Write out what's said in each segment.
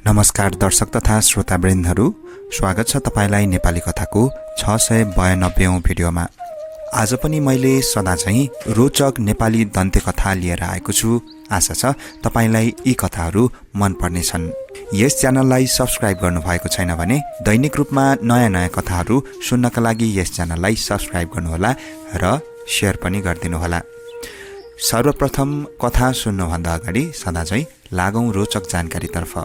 नमस्कार दर्शक तथा श्रोतावृन्दहरू, स्वागत छ तपाईलाई नेपाली कथाको 692औं भिडियोमा। आज पनि मैले सदाझैं रोचक नेपाली दन्ते कथा लिएर आएको छु। आशा छ तपाईलाई यी कथाहरू मन पर्नेछन्। यस च्यानललाई सब्स्क्राइब गर्नुभएको छैन भने दैनिक रूपमा नयाँ कथाहरू सुन्नका लागि यस च्यानललाई सब्स्क्राइब गर्नुहोला र शेयर पनि गरिदिनुहोला। सर्वप्रथम कथा सुन्नुभन्दा अगाडि सदाझैं लागौं रोचक जानकारीतर्फ।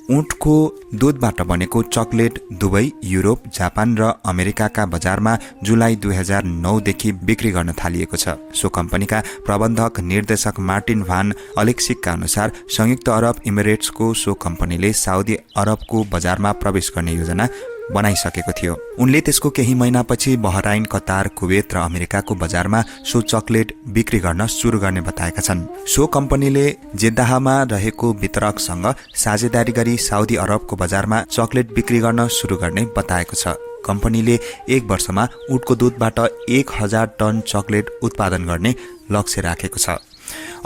ऊँटको दूधबाट बनेको चकलेट दुबई, युरोप, जापान र अमेरिकाका बजारमा जुलाई 2009 देखि बिक्री गर्न थालिएको छ। सो कम्पनीका प्रबन्धक निर्देशक मार्टिन भान अलेक्सिकका अनुसार संयुक्त अरब इमिरेट्सको सो कम्पनीले साउदी अरबको बजारमा प्रवेश गर्ने योजना बनाइसकेको थियो। उनले त्यसको केही महिनापछि बहराइन, कतार, कुवेत र अमेरिकाको बजारमा सो चकलेट बिक्री गर्न सुरु गर्ने बताएका छन्। सो कम्पनीले जेद्दाहमा रहेको वितरकसँग साझेदारी गरी साउदी अरबको बजारमा चकलेट बिक्री गर्न सुरु गर्ने बताएको छ। कम्पनीले एक वर्षमा ऊँटको दूधबाट 1000 टन चकलेट उत्पादन गर्ने लक्ष्य राखेको छ।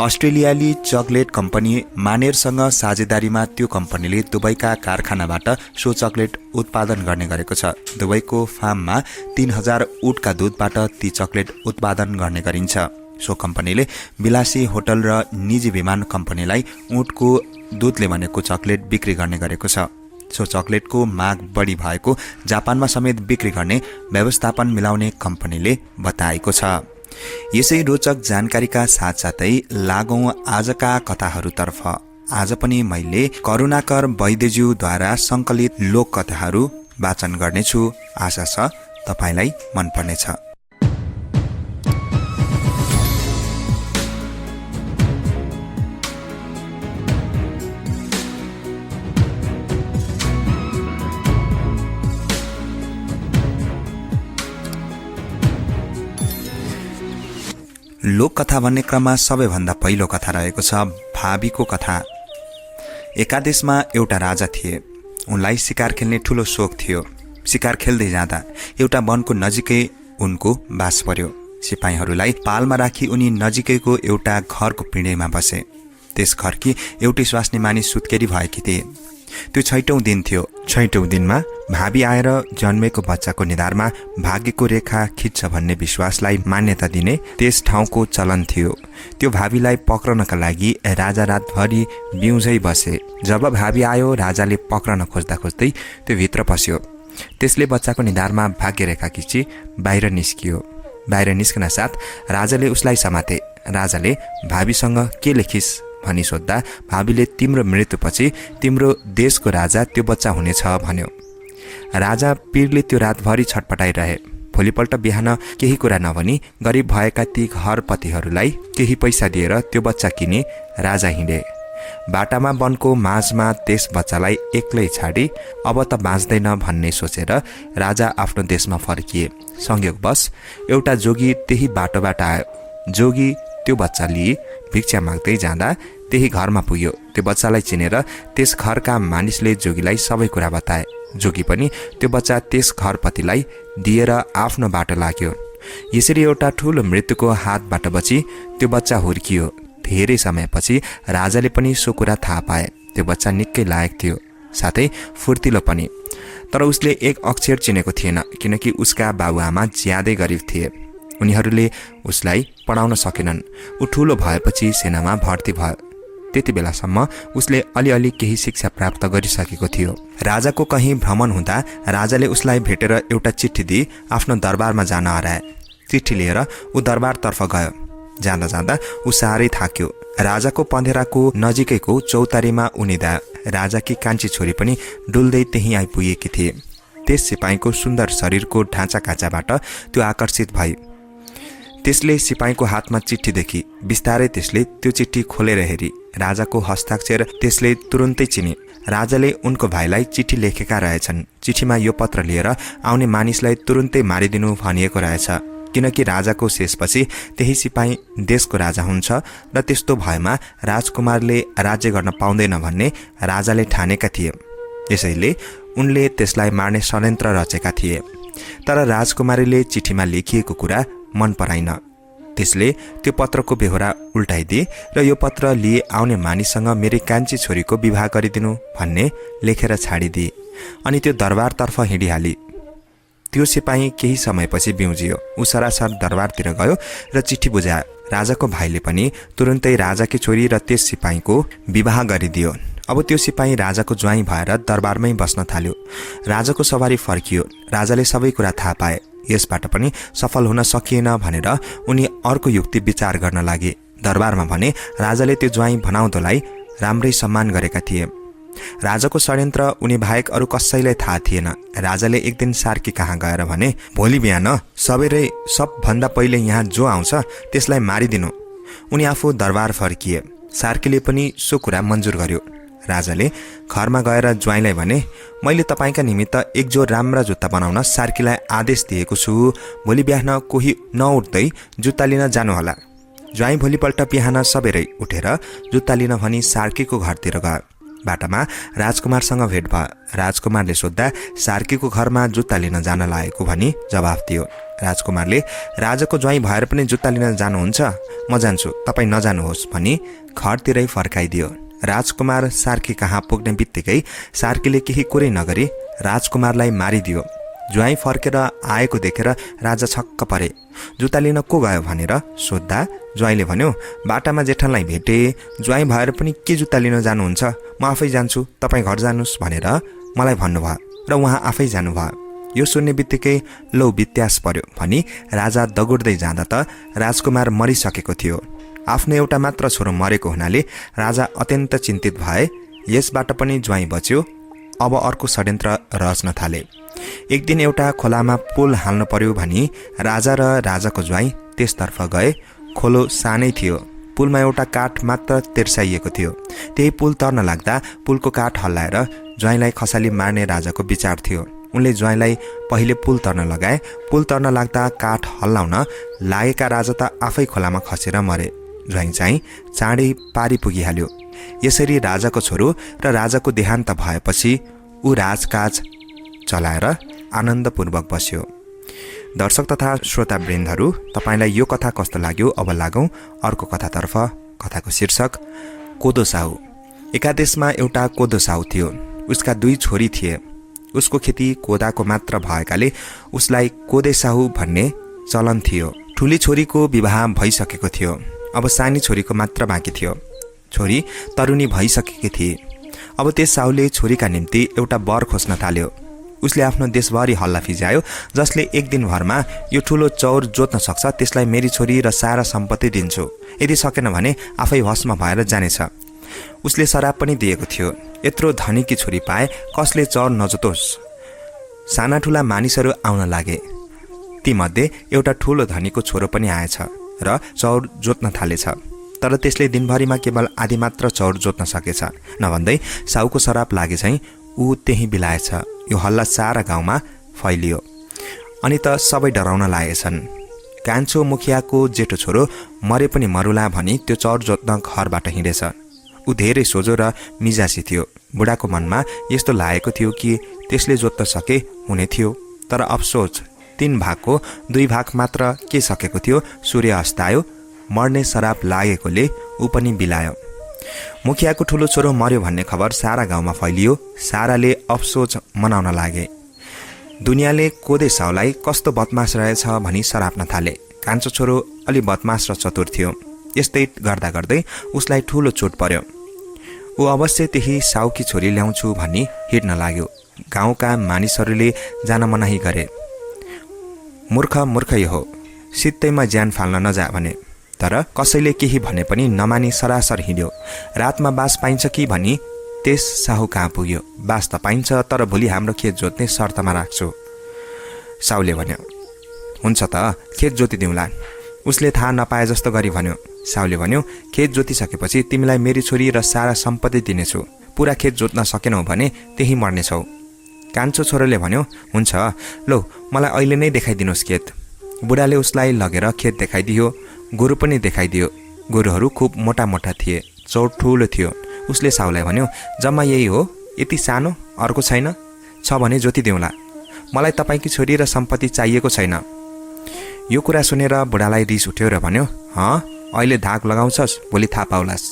अस्ट्रेलियाली चकलेट कम्पनी मानेरसँग साझेदारीमा त्यो कम्पनीले दुबईका कारखानाबाट सो चकलेट उत्पादन गर्ने गरेको छ। दुबईको फार्ममा 3000 ऊँटका दूधबाट ती चकलेट उत्पादन गर्ने गरिन्छ। सो कम्पनीले विलासी होटल र निजी विमान कम्पनीलाई ऊँटको दूधले बनेको चकलेट बिक्री गर्ने गरेको छ। सो चकलेटको माग बढी भएको जापानमा समेत बिक्री गर्ने व्यवस्थापन मिलाउने कम्पनीले बताएको छ। यसै रोचक जानकारीका साथसाथै लागौं आजका कथाहरूतर्फ। आज पनि मैले करुणाकर वैद्यज्यूद्वारा संकलित लोक कथाहरू वाचन गर्नेछु। आशा छ तपाईलाई मन पर्नेछ। लोक कथा भन्ने क्रममा सबैभन्दा पहिलो कथा रहेको छ भावीको कथा। एकादेशमा एउटा राजा थिए। उनलाई शिकार खेल्ने ठूलो शोक थियो। शिकार खेल्दै जाँदा एउटा वनको नजिकै उनको बास पर्यो। सिपाहीहरूलाई पालमा राखी उनी नजिकैको एउटा घरको पिँढैमा बसे। त्यस घरकी एउटै स्वास्नी मानिस सुत्केरी भएकी थिए। त्यो 6औं दिन थियो। 6औं दिनमा भावी आएर जन्मेको बच्चाको निधारमा भाग्यको रेखा खिच्छ भन्ने विश्वासलाई मान्यता दिने त्यस ठाउँको चलन थियो। त्यो भावीलाई पक्रनका लागि राजा रातभरि बिउझै बसे। जब भावी आयो, राजाले पक्रन खोज्दा खोज्दै त्यो भित्र पस्यो। त्यसले बच्चाको निधारमा भाग्य रेखा खिची बाहिर निस्कियो। बाहिर निस्कन साथ राजाले उसलाई समाते। राजाले भावीसँग के लेखिस् भनी सोद्धा भावीले तिम्रो मृत्युपछि तिम्रो देशको राजा त्यो बच्चा हुनेछ भन्यो। राजा पीरले त्यो रातभरि छटपटाइरहे। भोलिपल्ट बिहान केही कुरा नभनी गरिब भएका ती घरपतिहरूलाई केही पैसा दिएर त्यो बच्चा किनी राजा हिँडे। बाटामा वनको माझमा त्यस बच्चालाई एक्लै छाडी अब त बाँच्दैन भन्ने सोचेर राजा आफ्नो देशमा फर्किए। संयोगवश एउटा जोगी त्यही बाटोबाट आयो। जोगी त्यो बच्चा लिई भिक्षा माग्दै जाँदा त्यही घरमा पुग्यो। त्यो बच्चालाई चिनेर त्यस घरका मानिसले जोगीलाई सबै कुरा बताए। जोगी पनि त्यो बच्चा त्यस घरपतिलाई दिएर आफ्नो बाटो लाग्यो। यसरी एउटा ठूलो मृत्युको हातबाट बची त्यो बच्चा हुर्कियो। धेरै समयपछि राजाले पनि सो कुरा थाहा पाए। त्यो बच्चा निकै लायक थियो, साथै फुर्तिलो पनि। तर उसले एक अक्षर चिनेको थिएन, किनकि उसका बाबुआमा ज्यादै गरिब थिए। उनीहरूले उसलाई पढाउन सकेनन्। ऊ ठूलो भएपछि सेनामा भर्ती भयो। त्यति बेलासम्म उसले अलिअलि केही शिक्षा प्राप्त गरिसकेको थियो। राजाको कहीँ भ्रमण हुँदा राजाले उसलाई भेटेर एउटा चिठी दिई आफ्नो दरबारमा जान हराए। चिठी लिएर ऊ दरबारतर्फ गयो। जाँदा जाँदा ऊ साह्रै थाक्यो। राजाको पँधेराको नजिकैको चौतारीमा उनिदा राजाकी कान्छी छोरी पनि डुल्दै त्यहीँ आइपुगेकी थिए। त्यस सिपाहीको सुन्दर शरीरको ढाँचा काँचाबाट त्यो आकर्षित भई त्यसले सिपाहीको हातमा चिठी देखी। बिस्तारै त्यसले त्यो चिठी खोलेर हेरी। राजाको हस्ताक्षर त्यसले तुरुन्तै चिने। राजाले उनको भाइलाई चिठी लेखेका रहेछन्। चिठीमा यो पत्र लिएर आउने मानिसलाई तुरुन्तै मारिदिनु भनिएको रहेछ, किनकि राजाको शेषपछि त्यही सिपाही देशको राजा हुन्छ र त्यस्तो भएमा राजकुमारले राज्य गर्न पाउँदैन भन्ने राजाले ठानेका थिए। यसैले उनले त्यसलाई मार्ने षड्यन्त्र रचेका थिए। तर राजकुमारीले चिठीमा लेखिएको कुरा मन पराइन। त्यसले त्यो पत्रको बेहोरा उल्टाइदिए र यो पत्र लिए आउने मानिससँग मेरी कान्छी छोरीको विवाह गरिदिनु भन्ने लेखेर छाडिदिए। अनि त्यो दरबारतर्फ हिँडिहाली। त्यो सिपाही केही समयपछि बिउजियो। ऊ सरासर दरबारतिर गयो र चिठी बुझायो। राजाको भाइले पनि तुरुन्तै राजाकी छोरी र त्यस सिपाहीको विवाह गरिदियो। अब त्यो सिपाही राजाको ज्वाइँ भएर दरबारमै बस्न थाल्यो। राजाको सवारी फर्कियो। राजाले सबै कुरा थाहा पाए। यसबाट पनि सफल हुन सकिएन भनेर उनी अर्को युक्ति विचार गर्न लागे। दरबारमा भने राजाले त्यो ज्वाइँ भनाउँदोलाई राम्रै सम्मान गरेका थिए। राजाको षड्यन्त्र उनी बाहेक अरू कसैलाई थाहा थिएन। राजाले एक दिन सार्की कहाँ गएर भने, भोलि बिहान सबैले सबभन्दा पहिले यहाँ जो आउँछ त्यसलाई मारिदिनु। उनी आफू दरबार फर्किए। सार्कीले पनि सो कुरा मन्जुर गर्यो। राजाले घरमा गएर ज्वाइँलाई भने, मैले तपाईँका निमित्त एक जोर राम्रा जुत्ता बनाउन सार्कीलाई आदेश दिएको छु। भोलि बिहान कोही नउठ्दै जुत्ता लिन जानुहोला। ज्वाइँ भोलिपल्ट बिहान सबेरै उठेर जुत्ता लिन भनी सार्कीको घरतिर गयो। बाटामा राजकुमारसँग भेट भयो। राजकुमारले सोद्धा सार्कीको घरमा जुत्ता लिन जान लागेको भनी जवाफ दियो। राजकुमारले, राजाको ज्वाइँ भएर पनि जुत्ता लिन जानुहुन्छ? म जान्छु, तपाईँ नजानुहोस् भनी घरतिरै फर्काइदियो। राजकुमार सार्की कहाँ पुग्ने बित्तिकै सार्कीले केही कुरै नगरी राजकुमारलाई मारिदियो। ज्वाइँ फर्केर आएको देखेर राजा छक्क परे। जुत्ता लिन को गयो भनेर सोद्धा ज्वाइँले भन्यो, बाटामा जेठनलाई भेटे। ज्वाइँ भएर पनि के जुत्ता लिन जानुहुन्छ? म आफै जान्छु, तपाईँ घर जानुहोस् भनेर मलाई भन्नुभयो र उहाँ आफै जानुभयो। यो सुन्ने बित्तिकै लौ बित्यास पर्यो भनी राजा दगुर्दै जाँदा त राजकुमार मरिसकेको थियो। आफ्नो एउटा मात्र छोरो मरेको हुनाले राजा अत्यन्त चिन्तित भए। यसबाट पनि ज्वाइँ बच्यो। अब अर्को षड्यन्त्र रच्न थाले। एक दिन एउटा खोलामा पुल हाल्नु पर्यो भनी राजा र राजाको ज्वाइँ त्यसतर्फ गए। खोलो सानै थियो। पुलमा एउटा काठ मात्र तेर्साइएको थियो। त्यही पुल तर्न लाग्दा पुलको काठ हल्लाएर ज्वाइँलाई खसाली मार्ने राजाको विचार थियो। उनले ज्वाइँलाई पहिले पुल तर्न लगाए। पुल तर्न लाग्दा काठ हल्लाउन लागेका राजा त आफै खोलामा खसेर मरे। ज्वाइँ चाहिँ चाँडै पारी पुगिहाल्यो। यसरी राजाको छोरो र राजाको देहान्त भएपछि ऊ राजकाज चलाएर आनन्दपूर्वक बस्यो। दर्शक तथा श्रोतावृन्दहरू, तपाईँलाई यो कथा कस्तो लाग्यो? अब लागौँ अर्को कथातर्फ। कथाको शीर्षक कोदो साहु। एकादेशमा एउटा कोदो साहु थियो। उसका 2 छोरी थिए। उसको खेती कोदाको मात्र भएकाले उसलाई कोदे साहु भन्ने चलन थियो। ठुली छोरीको विवाह भइसकेको थियो। अब सानी छोरीको मात्र बाँकी थियो। छोरी तरुणी भइसकेकी थिए। अब त्यस साहुले छोरीका निम्ति एउटा वर खोज्न थाल्यो। उसले आफ्नो देशभरि हल्ला फिजायो, जसले एक दिनभरमा यो ठुलो चौर जोत्न सक्छ त्यसलाई मेरी छोरी र सारा सम्पत्ति दिन्छु, यदि सकेन भने आफै भस्म भएर जानेछ। उसले शराब पनि दिएको थियो। यत्रो धनीकी छोरी पाए कसले चौर नजोतोस्। साना ठुला मानिसहरू आउन लागे। तीमध्ये एउटा ठुलो धनीको छोरो पनि आएछ र चौर जोत्न थालेछ। तर त्यसले दिनभरिमा केवल आधी मात्र चौर जोत्न सकेछ। नभन्दै साहुको शराब लागे चाहिँ ऊ त्यही बिलाएछ। यो हल्ला सारा गाउँमा फैलियो। अनि त सबै डराउन लागेछन्। कान्छो मुखियाको जेठो छोरो मरे पनि मरुला भनी त्यो चौर जोत्न घरबाट हिँडेछ। ऊ धेरै सोझो र मिजासी थियो। बुढाको मनमा यस्तो लागेको थियो कि त्यसले जोत्न सके हुने थियो। तर अफसोस 3 भागको 2 भाग मात्र के सकेको थियो। सूर्य अस्तायो। मर्ने शराब लागेकोले ऊ पनि बिलायो। मुखियाको ठुलो छोरो मर्यो भन्ने खबर सारा गाउँमा फैलियो। साराले अफसोस मनाउन लागे। दुनियाँले कोदे साहुलाई कस्तो बदमास रहेछ भनी सराप्न थाले। कान्छो छोरो अलि बदमास र चतुर थियो। यस्तै गर्दा गर्दै उसलाई ठुलो चोट पर्यो। ऊ अवश्य त्यही साहुकी छोरी ल्याउँछु भनी हिँड्न लाग्यो। गाउँका मानिसहरूले जान मनाही गरे। मूर्ख मूर्खै हो, सित्तैमा ज्यान फाल्न नजा भने। तर कसैले केही भने पनि नमानी सरासर हिँड्यो। रातमा बास पाइन्छ कि भनी त्यस साहु कहाँ पुग्यो। बास त पाइन्छ, तर भोलि हाम्रो खेत जोत्ने शर्तमा राख्छु। साहुले भन्यो, हुन्छ त खेत जोतिदिउँला। उसले थाहा नपाए जस्तो गरी भन्यो। साहुले भन्यो, खेत जोतिसकेपछि तिमीलाई मेरी छोरी र सारा सम्पत्ति दिनेछु। पुरा खेत जोत्न सकेनौ भने त्यही मर्नेछौ। कान्छो छोरोले भन्यो, हुन्छ लौ मलाई अहिले नै देखाइदिनुहोस् खेत। बुढाले उसलाई लगेर खेत देखाइदियो। गोरु पनि देखाइदियो। गोरुहरू खुब मोटा मोटा थिए। चौर ठुलो थियो। उसले साहुलाई भन्यो, जम्मा यही हो? यति सानो? अर्को छैन? छ भने जोतिदिउँला। मलाई तपाईँकी छोरी र सम्पत्ति चाहिएको छैन। यो कुरा सुनेर बुढालाई रिस उठ्यो र भन्यो, अहिले धाक लगाउँछस्, भोलि थाहा पाउलास्।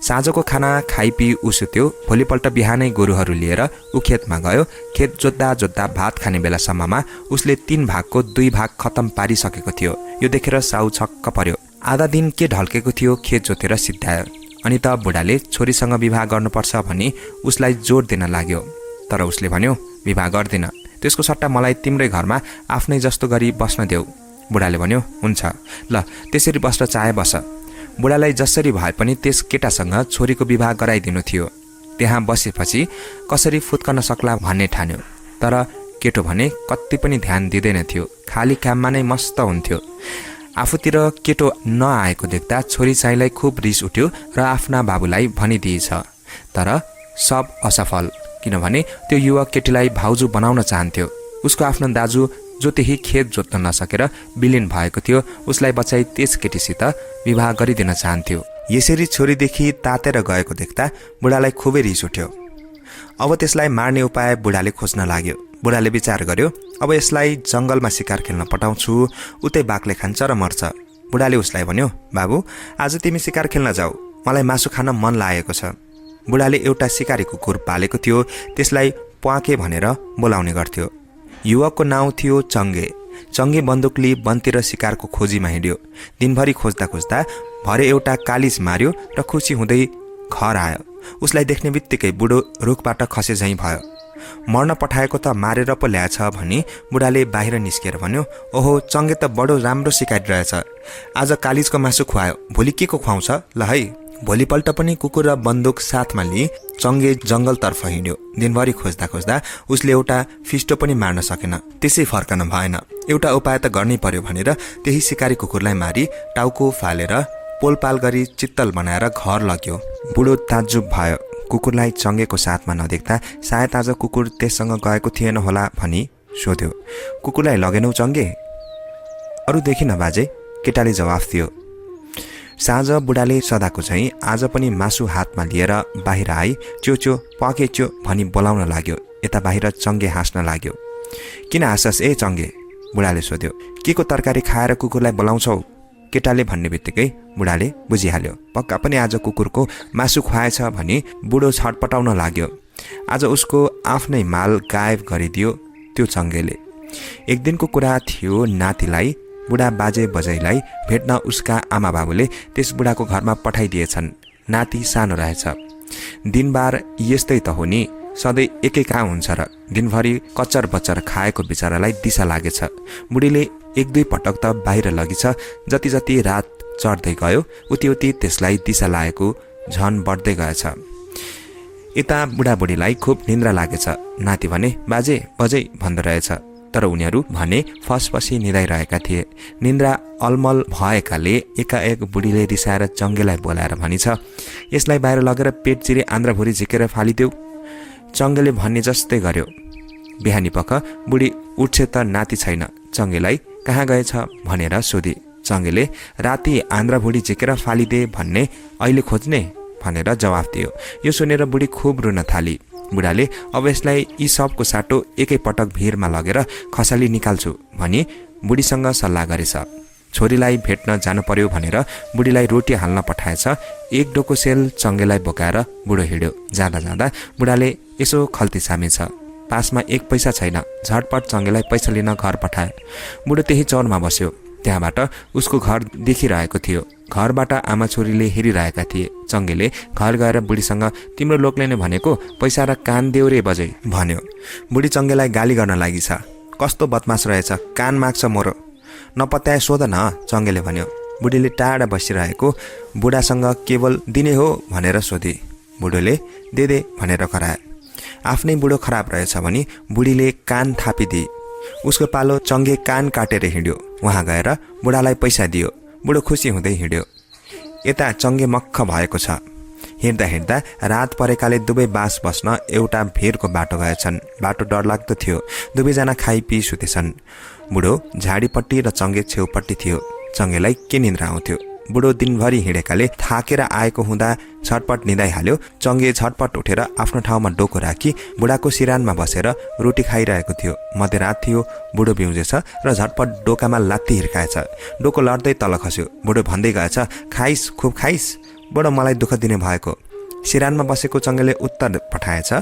साँझको खाना खाइपी उ सुत्यो। भोलिपल्ट बिहानै गोरुहरू लिएर ऊ खेतमा गयो। खेत जोत्दा जोत्दा भात खाने बेलासम्ममा उसले 3 भागको 2 भाग खत्तम पारिसकेको थियो। यो देखेर साउ छक्क पर्यो। आधा दिन के ढल्केको थियो खेत जोतेर सिद्धायो। अनि त बुढाले छोरीसँग विवाह गर्नुपर्छ भनी उसलाई जोड दिन लाग्यो। तर उसले भन्यो, विवाह गर्दिन, त्यसको सट्टा मलाई तिम्रै घरमा आफ्नै जस्तो गरी बस्न देऊ। बुढाले भन्यो, हुन्छ, ल त्यसरी बस्न चाहे बस। बुढालाई जसरी भए पनि त्यस केटासँग छोरीको विवाह गराइदिनु थियो। त्यहाँ बसेपछि कसरी फुत्कन सक्ला भन्ने ठान्यो। तर केटो भने कति पनि ध्यान दिँदैन थियो, खाली काममा नै मस्त हुन्थ्यो। आफूतिर केटो नआएको देख्दा छोरी चाहिँलाई खुब रिस उठ्यो र आफ्ना बाबुलाई भनिदिएछ। तर सब असफल, किनभने त्यो युवक केटीलाई भाउजू बनाउन चाहन्थ्यो। उसको आफ्नो दाजु जो त्यही खेत जोत्न नसकेर विलिन भएको थियो, उसलाई बचाई त्यस केटीसित विवाह गरिदिन चाहन्थ्यो। यसरी छोरीदेखि तातेर गएको देख्दा बुढालाई खुबै रिस उठ्यो। अब त्यसलाई मार्ने उपाय बुढाले खोज्न लाग्यो। बुढाले विचार गर्यो, अब यसलाई जङ्गलमा शिकार खेल्न पठाउँछु, उतै बाघले खान्छ र मर्छ। बुढाले उसलाई भन्यो, बाबु आज तिमी शिकार खेल्न जाऊ, मलाई मासु खान मन लागेको छ। बुढाले एउटा शिकारी कुकुर पालेको थियो, त्यसलाई प्वाके भनेर बोलाउने गर्थ्यो। युवकको नाउँ थियो चङ्गे। चङ्गे बन्दुक लिई वनतिर शिकारको खोजीमा हिँड्यो। दिनभरि खोज्दा खोज्दा भरे एउटा कालिज मार्यो र खुसी हुँदै घर आयो। उसलाई देख्ने बित्तिकै बुढो रुखबाट खसे झैँ भयो। मर्न पठाएको त मारेर पो ल्याएछ भनी बुढाले बाहिर निस्केर भन्यो, ओहो चङ्गे त बडो राम्रो शिकारी रहेछ, आज कालिजको मासु खुवायो, भोलि के को खुवाउँछ ल है। भोलिपल्ट पनि कुकुर र बन्दुक साथमा लिई चङ्गे जङ्गलतर्फ हिँड्यो। दिनभरि खोज्दा खोज्दा उसले एउटा फिस्टो पनि मार्न सकेन। त्यसै फर्कन भएन। एउटा उपाय त गर्नै पर्यो भनेर त्यही शिकारी कुकुरलाई मारी टाउको फालेर पोलपाल गरी चित्तल बनाएर घर लग्यो। बुढो ताज्जुब भयो। कुकुरलाई चङ्गेको साथमा नदेख्दा सायद आज कुकुर त्यससँग गएको थिएन होला भनी सोध्यो, कुकुरलाई लगेनौ चङ्गे? अरू देखिन बाजे, केटाले जवाफ दियो। साँझ बुढाले सदाको चाहिँ आज पनि मासु हातमा लिएर बाहिर आई च्यो च्यो पके च्यो भनी बोलाउन लाग्यो। यता बाहिर चङ्गे हाँस्न लाग्यो। किन हाँसस् ए चङ्गे? बुढाले सोध्यो। के को तरकारी खाएर कुकुरलाई बोलाउँछौ? केटाले भन्ने बित्तिकै बुढाले बुझिहाल्यो, पक्का पनि आज कुकुरको मासु खुवाएछ भनी बुढो छटपटाउन लाग्यो। आज उसको आफ्नै माल गायब गरिदियो त्यो चङ्गेले। एक दिनको कुरा थियो, नातिलाई बुढा बाजे बजैलाई भेट्न उसका आमा बाबुले त्यस बुढाको घरमा पठाइदिएछन्। नाति सानो रहेछ। दिनबार यस्तै त हो नि, सधैँ एकै कहाँ हुन्छ र। दिनभरि कच्चर बच्चर खाएको बिचरालाई दिशा लागेछ। बुढीले 1-2 पटक त बाहिर लगिछ। जति जति रात चढ्दै गयो उति उति त्यसलाई दिशा लागेको झन बढ्दै गएछ। यता बुढाबुढीलाई खुब निन्द्रा लागेछ। नाति भने बाजे बजै भन्दो रहेछ। तर उनीहरू भने फसफसी निदाइरहेका थिए। निन्द्रा अलमल भएकाले एकाएक बुढीले रिसाएर चङ्गेलाई बोलाएर भनिछ, यसलाई बाहिर लगेर पेट चिरे आन्द्राभुरी झिकेर फालिदेऊ। चङ्गेले भन्ने जस्तै गर्यो। बिहानी पख बुढी उठ्छे त नाति छैन। चङ्गेलाई कहाँ गएछ भनेर सोधी। चङ्गेले राति आन्द्राभुडी झिकेर फालिदे भन्ने अहिले खोज्ने भनेर जवाफ दियो। यो सुनेर बुढी खुब रुन थाली। बुढाले अब यसलाई यी सबको साटो एकै पटक भिरमा लगेर खसाली निकाल्छु भनी बुढीसँग सल्लाह गरेछ। छोरीलाई भेट्न जानु पर्यो भनेर बुढीलाई रोटी हाल्न पठाएछ। एक डोको सेल चङ्गेलाई बोकाएर बुढो हिँड्यो। जाँदा जाँदा बुढाले यसो खल्ती छामेछ। पासमा 1 पैसा छैन। झटपट चङ्गेलाई पैसा लिन घर पठाए। बुढो त्यही चौरमा बस्यो। त्यहाँबाट उसको घर देखिरहेको थियो। घरबाट आमा छोरीले हेरिरहेका थिए। चङ्गेले घर गएर बुढीसँग तिम्रो लोकले नै भनेको पैसा र कान देऊ रे बजै भन्यो। बुढी चङ्गेलाई गाली गर्न लागि छ। कस्तो बदमास रहेछ, कान माग्छ मोरो, नपत्याए सोध न, चङ्गेले भन्यो। बुढीले टाढा बसिरहेको बुढासँग केवल दिने हो भनेर सोधी। बुढोले दे भनेर कराए। आफ्नै बुढो खराब रहेछ भनी बुढीले कान थापिदिए। उसको पालो चङ्गे कान काटेर हिँड्यो। वहाँ गएर बुढालाई पैसा दियो। बुढो खुसी हुँदै हिँड्यो। यता चङ्गे मक्ख भएको छ। हिँड्दा हिँड्दा रात परेकाले दुवै बास बस्न एउटा भिरको बाटो गएछन्। बाटो डरलाग्दो थियो। दुवैजना खाइपी सुतेछन्। बुढो झाडीपट्टि र चङ्गे छेउपट्टि थियो। चङ्गेलाई के निन्द्रा आउँथ्यो। बुढो दिनभरि हिँडेकाले थाकेर आएको हुँदा झटपट निदाइहाल्यो। चङ्गे झटपट उठेर आफ्नो ठाउँमा डोको राखी बुढाको सिरानमा बसेर रोटी खाइरहेको थियो। मध्यरात थियो, बुढो बिउजेछ र झटपट डोकामा लात्ती हिर्काएछ। डोको लड्दै तल खस्यो। बुढो भन्दै गएछ, खाइस, खुब खाइस, बुढो मलाई दुःख दिने भएको। सिरानमा बसेको चङ्गेले उत्तर पठाएछ,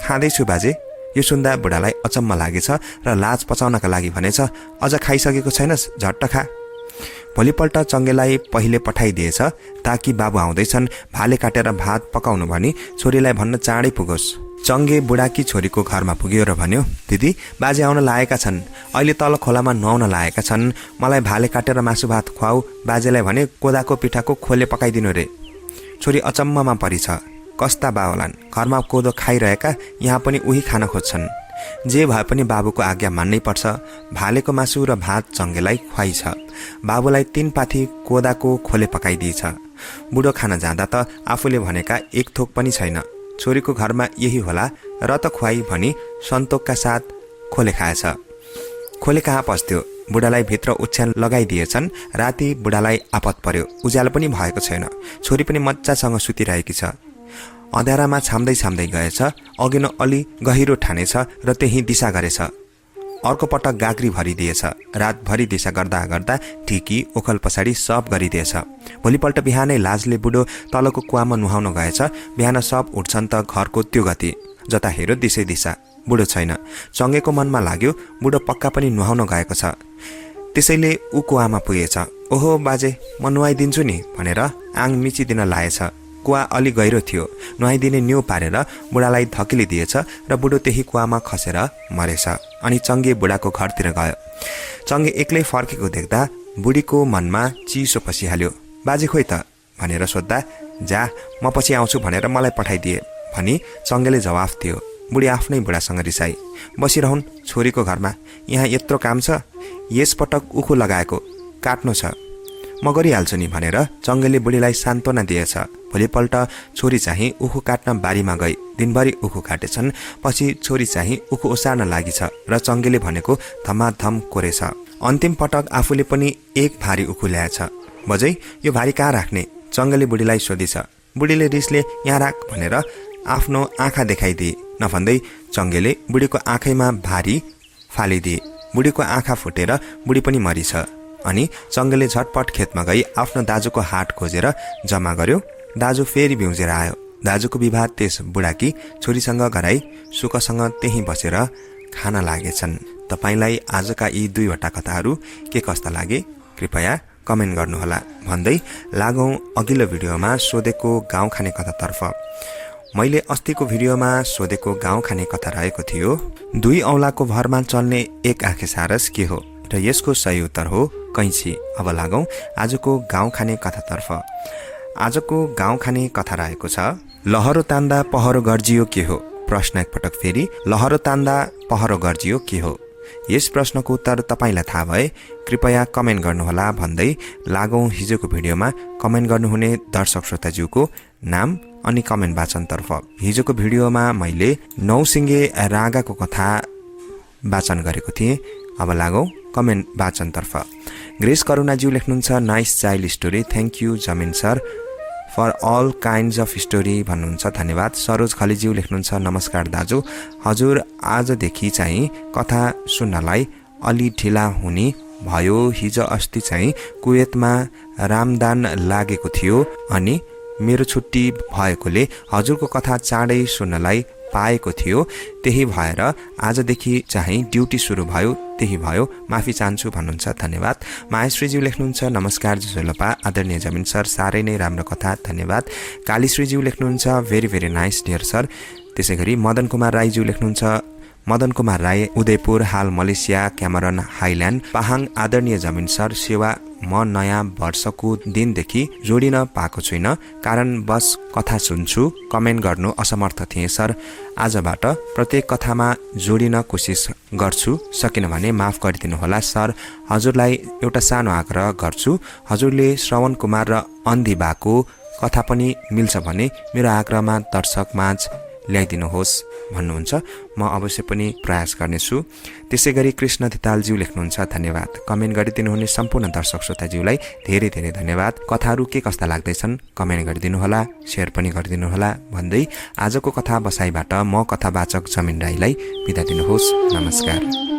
खाँदैछु बाजे। यो सुन्दा बुढालाई अचम्म लागेछ र लाज पचाउनका लागि भनेछ, अझ खाइसकेको छैनस्, झट्ट खा। भोलिपल्ट चङ्गेलाई पहिले पठाइदिएछ ताकि बाबु आउँदैछन्, भाले काटेर भात पकाउनु भनी छोरीलाई भन्न चाँडै पुगोस्। चङ्गे बुढाकी छोरीको घरमा पुग्यो र भन्यो, दिदी बाजे आउन लागेका छन्, अहिले तल खोलामा नुहाउन लागेका छन्, मलाई भाले काटेर मासु भात खुवाऊ। बाजेलाई भने कोदाको पिठाको खोले पकाइदिनु रे। छोरी अचम्ममा परिछ, कस्ता बा होलान्, घरमा कोदो खाइरहेका यहाँ पनि उही खान खोज्छन्। जे भए पनि बाबुको आज्ञा मान्नै पर्छ। भालेको मासु र भात चङ्गेलाई खुवाइछ। बाबुलाई 3 पाथी कोदाको खोले पकाइदिएछ। बुढो खान जाँदा त आफूले भनेका एक थोक पनि छैन। छोरीको घरमा यही होला र त खुवाई भनी सन्तोकका साथ खोले खाएछ। खोले कहाँ पस्थ्यो, बुढालाई भित्र ओछ्यान लगाइदिएछन्। राति बुढालाई आपत पर्यो, उज्यालो पनि भएको छैन। छोरी पनि मजासँग सुतिरहेकी छ। अँध्यारामा छाम्दै छाम्दै गएछ। अघि न अलि गहिरो ठानेछ र त्यही दिशा गरेछ। अर्को पटक गाग्री भरिदिएछ। रातभरि दिशा गर्दा गर्दा ढिकी ओखल पछाडि सब गरिदिएछ। भोलिपल्ट बिहानै लाजले बुढो तलको कुवामा नुहाउन गएछ। बिहान सब उठ्छन् त घरको त्यो गति, जता हेऱ्यो दिसै दिशा, बुढो छैन। चङ्गेको मनमा लाग्यो बुढो पक्का पनि नुहाउन गएको छ। त्यसैले ऊ कुवामा पुगेछ। ओहो बाजे, म नुहाइदिन्छु नि भनेर आङ मिचिदिन लाएछ। कुवा अलि गहिरो थियो। नुहाइदिने न्यु पारेर बुढालाई धकिलिदिएछ र बुढो त्यही कुवामा खसेर मरेछ। अनि चङ्गे बुढाको घरतिर गयो। चङ्गे एक्लै फर्केको देख्दा बुढीको मनमा चिसो पसिहाल्यो। बाजे खोइ त भनेर सोद्धा, जा म पछि आउँछु भनेर मलाई पठाइदिए भनी चङ्गेले जवाफ दियो। बुढी आफ्नै बुढासँग रिसाई, बसिरहन् छोरीको घरमा, यहाँ यत्रो काम छ, यसपटक उखु लगाएको काट्नु छ, म गरिहाल्छु नि भनेर चङ्गेले बुढीलाई सान्त्वना दिएछ। भोलिपल्ट छोरी चाहिँ उखु काट्न बारीमा गई। दिनभरि उखु काटेछन्। पछि छोरी चाहिँ उखु ओसार्न लागिछ र चङ्गेले भनेको धमाधम कोरेछ। अन्तिम पटक आफूले पनि एक भारी उखु ल्याएछ। बजै यो भारी कहाँ राख्ने, चङ्गेले बुढीलाई सोधिछ। बुढीले रिसले यहाँ राख भनेर आफ्नो आँखा देखाइदिए। नभन्दै चङ्गेले बुढीको आँखैमा भारी फालिदिए। बुढीको आँखा फुटेर बुढी पनि मरिछ। अनि चङ्गेले झटपट खेतमा गई आफ्नो दाजुको हाट खोजेर जम्मा गर्यो। दाजु फेरि बिउजेर आयो। दाजुको विवाह त्यस बुढाकी छोरीसँग गराई सुखसँग त्यही बसेर खान लागेछन्। तपाईलाई आजका यी 2वटा कथाहरू के कस्ता लागे कृपया कमेन्ट गर्नुहोला भन्दै लागौं अघिल्लो भिडियोमा सोधेको गाउँ खाने कथातर्फ। मैले अस्तिको भिडियोमा सोधेको गाउँ खाने कथा रहेको थियो, 2 औँलाको भरमा चल्ने एक आँखे सारस के हो, र यसको सही उत्तर हो कैँची। अब लागौं आजको गाउँ खाने कथातर्फ। आजको गाउँ खाने कथा रहेको छ, लहरो तान्दा पहरो गर्जियो के हो। प्रश्न एकपटक फेरि, लहरो तान्दा पहरो गर्जियो के हो। यस प्रश्नको उत्तर तपाईलाई थाहा भए कृपया कमेन्ट गर्नुहोला भन्दै लागौं हिजोको भिडियोमा कमेन्ट गर्नुहुने दर्शक श्रोताज्यूको नाम अनि कमेन्ट वाचनतर्फ। हिजोको भिडियोमा मैले 9 सिङ्गे रागाको कथा वाचन गरेको थिएँ। अब लागौं कमेन्ट वाचनतर्फ। ग्रेस करुणाज्यू लेख्नुहुन्छ, nice child story, thank you Jamin sir for all kinds of story भन्नुहुन्छ, धन्यवाद। सरोज खलीज्यू लेख्नुहुन्छ, नमस्कार दाजु, हजुर आजदेखि चाहिँ कथा सुन्नलाई अलि ढिला हुने भयो। हिजो अस्ति चाहिँ कुवेतमा रामदान लागेको थियो अनि मेरो छुट्टी भएकोले हजुरको कथा चाँडै सुन्नलाई पाएको थियो, त्यही भएर आजदेखि चाहिँ ड्युटी सुरु भयो, त्यही भयो, माफी चाहन्छु भन्नुहुन्छ, धन्यवाद। माहेश्रीज्यू लेख्नुहुन्छ, नमस्कार जुजोलपा आदरणीय जमिन सर, साह्रै नै राम्रो कथा, धन्यवाद। कालीश्रीज्यू लेख्नुहुन्छ, very very nice dear sir. त्यसै गरी मदन कुमार राईज्यू लेख्नुहुन्छ, मदन कुमार राई उदयपुर, हाल मलेसिया क्यामरन हाइल्यान्ड, पाहाङ, आदरणीय जमिन सर, सेवा म नयाँ वर्षको दिनदेखि जोडिन पाएको छुइनँ, कारण बस कथा सुन्छु, कमेन्ट गर्नु असमर्थ थिएँ सर। आजबाट प्रत्येक कथामा जोडिन कोसिस गर्छु, सकिन भने माफ गरिदिनुहोला सर। हजुरलाई एउटा सानो आग्रह गर्छु, हजुरले श्रवण कुमार र अन्धिबाको कथा पनि मिल्छ भने मेरो आग्रहमा दर्शक माझ ल्याइदिनुहोस् भन्नुहुन्छ। म अवश्य पनि प्रयास गर्नेछु। त्यसै गरी कृष्ण धितालज्यू लेख्नुहुन्छ, धन्यवाद। कमेन्ट गरिदिनुहुने सम्पूर्ण दर्शक श्रोताज्यूलाई धेरै धेरै धन्यवाद। कथाहरू के कस्ता लाग्दैछन् कमेन्ट गरिदिनुहोला, सेयर पनि गरिदिनुहोला भन्दै आजको कथा बसाइबाट म कथावाचक जमिन राईलाई बिदा दिनुहोस्। नमस्कार।